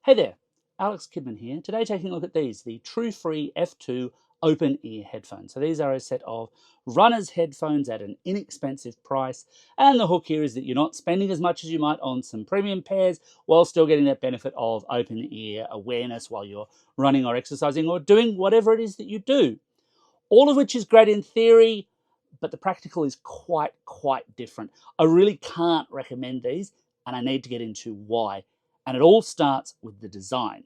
Hey there, Alex Kidman here. Today taking a look at these, the True-Free F2 open ear headphones. So these are a set of runners headphones at an inexpensive price. And the hook here is that you're not spending as much as you might on some premium pairs while still getting that benefit of open ear awareness while you're running or exercising or doing whatever it is that you do. All of which is great in theory, but the practical is quite different. I really can't recommend these, and I need to get into why. And it all starts with the design.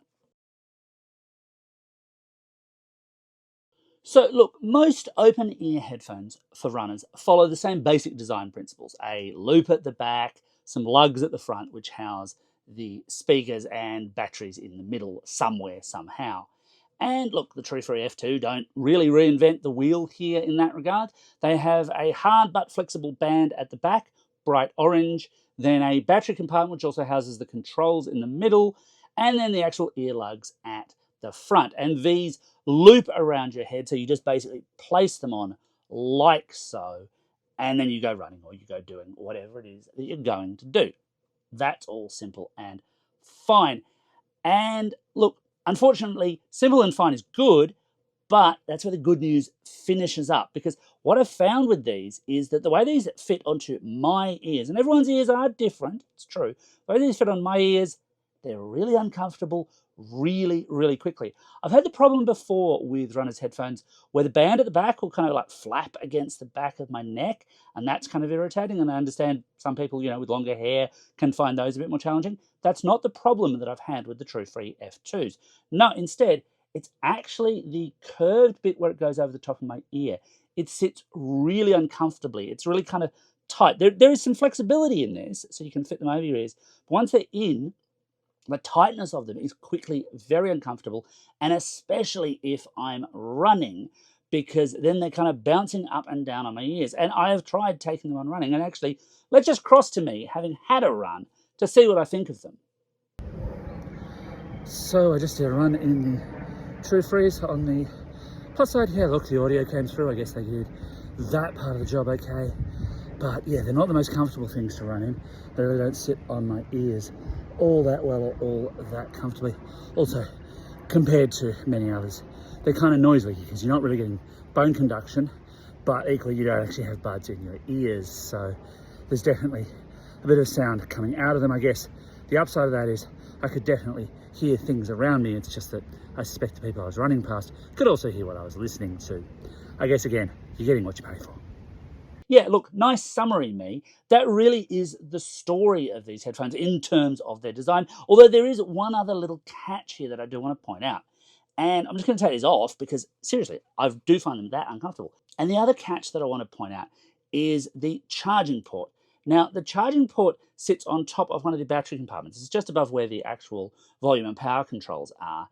So look, most open ear headphones for runners follow the same basic design principles. A loop at the back, some lugs at the front which house the speakers and batteries in the middle somewhere, somehow. And look, the True-Free F2 don't really reinvent the wheel here in that regard. They have a hard but flexible band at the back, bright orange, then a battery compartment which also houses the controls in the middle, and then the actual earlugs at the front. And these loop around your head, so you just basically place them on like so, and then you go running or you go doing whatever it is that you're going to do. That's all simple and fine. And look, unfortunately, simple and fine is good, but that's where the good news finishes up, because what I've found with these is that the way these fit onto my ears, and everyone's ears are different, it's true, the way these fit on my ears, they're really uncomfortable really quickly. I've had the problem before with runners headphones where the band at the back will kind of like flap against the back of my neck, and that's kind of irritating. And I understand some people, with longer hair can find those a bit more challenging. That's not the problem that I've had with the True-Free F2s. No, instead, it's actually the curved bit where it goes over the top of my ear. It sits really uncomfortably. It's really kind of tight. There is some flexibility in this, so you can fit them over your ears. But once they're in, the tightness of them is quickly very uncomfortable, and especially if I'm running, because then they're kind of bouncing up and down on my ears. And I have tried taking them on running, and actually, let's just cross to me, having had a run, to see what I think of them. So I just did a run in the True-Frees. On the plus side, yeah, look, the audio came through. I guess they did that part of the job okay. But yeah, they're not the most comfortable things to run in. They really don't sit on my ears all that well or all that comfortably. Also, compared to many others, they're kind of noisy because you're not really getting bone conduction, but equally you don't actually have buds in your ears. So there's definitely a bit of sound coming out of them. I guess the upside of that is I could definitely hear things around me. It's just that I suspect the people I was running past could also hear what I was listening to. I guess, again, you're getting what you pay for. Yeah, look, nice summary, me. That really is the story of these headphones in terms of their design. Although there is one other little catch here that I do want to point out. And I'm just going to take these off because, seriously, I do find them that uncomfortable. And the other catch that I want to point out is the charging port. Now, the charging port sits on top of one of the battery compartments. It's just above where the actual volume and power controls are.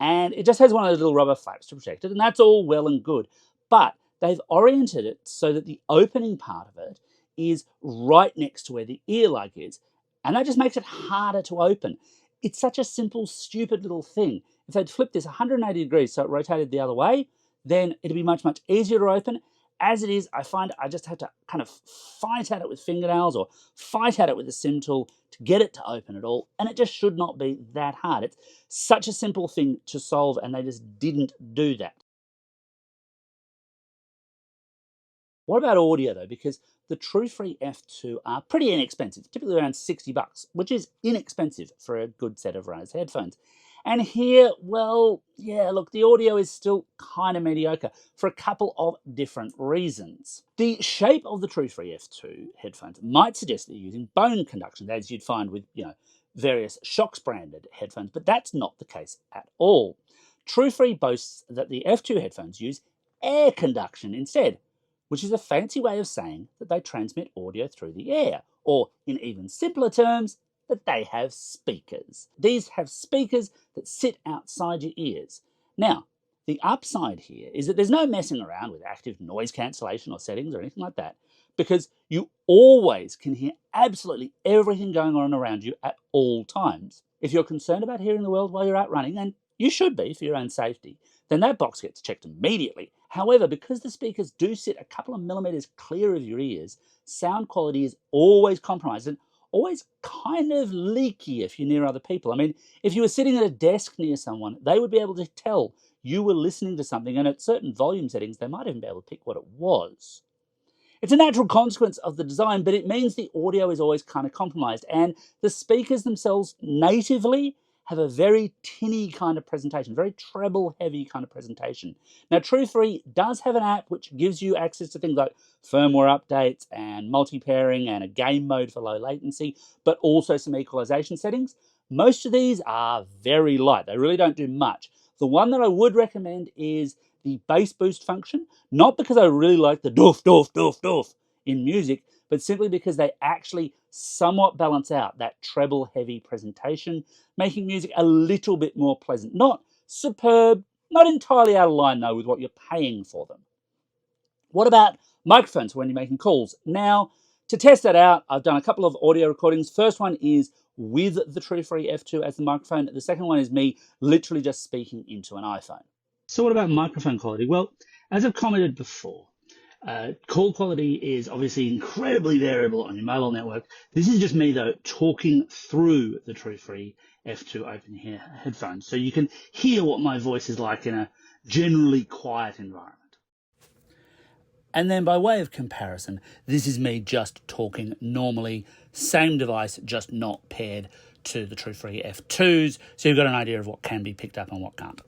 And it just has one of those little rubber flaps to protect it. And that's all well and good. But they've oriented it so that the opening part of it is right next to where the earlug is. And that just makes it harder to open. It's such a simple, stupid little thing. If they'd flipped this 180 degrees so it rotated the other way, then it'd be much easier to open. As it is, I find I just have to kind of fight at it with fingernails or fight at it with a sim tool to get it to open at all. And it just should not be that hard. It's such a simple thing to solve, and they just didn't do that. What about audio though? Because the True-Free F2 are pretty inexpensive, typically around 60 bucks, which is inexpensive for a good set of runners headphones. And here, well, yeah, look, the audio is still kind of mediocre for a couple of different reasons. The shape of the True-Free F2 headphones might suggest that you're using bone conduction, as you'd find with, various Shokz branded headphones, but that's not the case at all. True-Free boasts that the F2 headphones use air conduction instead, which is a fancy way of saying that they transmit audio through the air, or in even simpler terms, that they have speakers. These have speakers that sit outside your ears. Now, the upside here is that there's no messing around with active noise cancellation or settings or anything like that, because you always can hear absolutely everything going on around you at all times. If you're concerned about hearing the world while you're out running, and you should be for your own safety, then that box gets checked immediately. However, because the speakers do sit a couple of millimeters clear of your ears, sound quality is always compromised, and always kind of leaky if you're near other people. I mean, if you were sitting at a desk near someone, they would be able to tell you were listening to something, and at certain volume settings, they might even be able to pick what it was. It's a natural consequence of the design, but it means the audio is always kind of compromised, and the speakers themselves natively have a very tinny kind of presentation, very treble heavy kind of presentation. Now, True3 does have an app which gives you access to things like firmware updates and multi-pairing and a game mode for low latency, but also some equalization settings. Most of these are very light. They really don't do much. The one that I would recommend is the bass boost function, not because I really like the doof, doof, doof, doof in music, but simply because they actually somewhat balance out that treble heavy presentation, making music a little bit more pleasant. Not superb, not entirely out of line though with what you're paying for them. What about microphones when you're making calls? Now, to test that out, I've done a couple of audio recordings. First one is with the True3 F2 as the microphone. The second one is me literally just speaking into an iPhone. So what about microphone quality? Well, as I've commented before, call quality is obviously incredibly variable on your mobile network. This is just me, though, talking through the True3 F2 open ear headphones, so you can hear what my voice is like in a generally quiet environment. And then by way of comparison, this is me just talking normally, same device, just not paired to the True3 F2s, so you've got an idea of what can be picked up and what can't.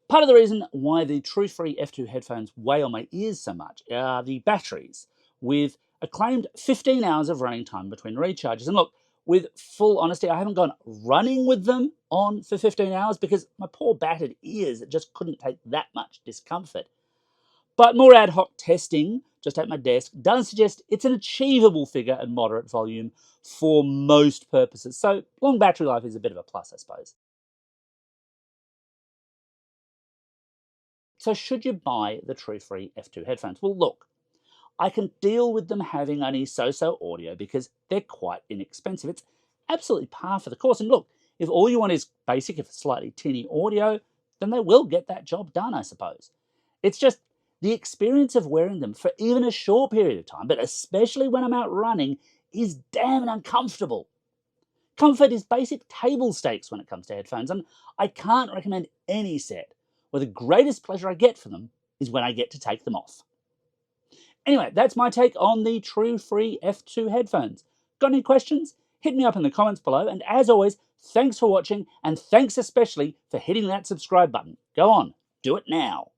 Part of the reason why the True3 F2 headphones weigh on my ears so much are the batteries, with a claimed 15 hours of running time between recharges. And look, with full honesty, I haven't gone running with them on for 15 hours because my poor battered ears just couldn't take that much discomfort. But more ad hoc testing, just at my desk, does suggest it's an achievable figure at moderate volume for most purposes. So long battery life is a bit of a plus, I suppose. So should you buy the True3 F2 headphones? Well, look, I can deal with them having only so-so audio because they're quite inexpensive. It's absolutely par for the course. And look, if all you want is basic, if slightly tinny audio, then they will get that job done, I suppose. It's just the experience of wearing them for even a short period of time, but especially when I'm out running, is damn uncomfortable. Comfort is basic table stakes when it comes to headphones, and I can't recommend any set where the greatest pleasure I get from them is when I get to take them off. Anyway, that's my take on the True3 F2 headphones. Got any questions? Hit me up in the comments below, and as always, thanks for watching, and thanks especially for hitting that subscribe button. Go on, do it now.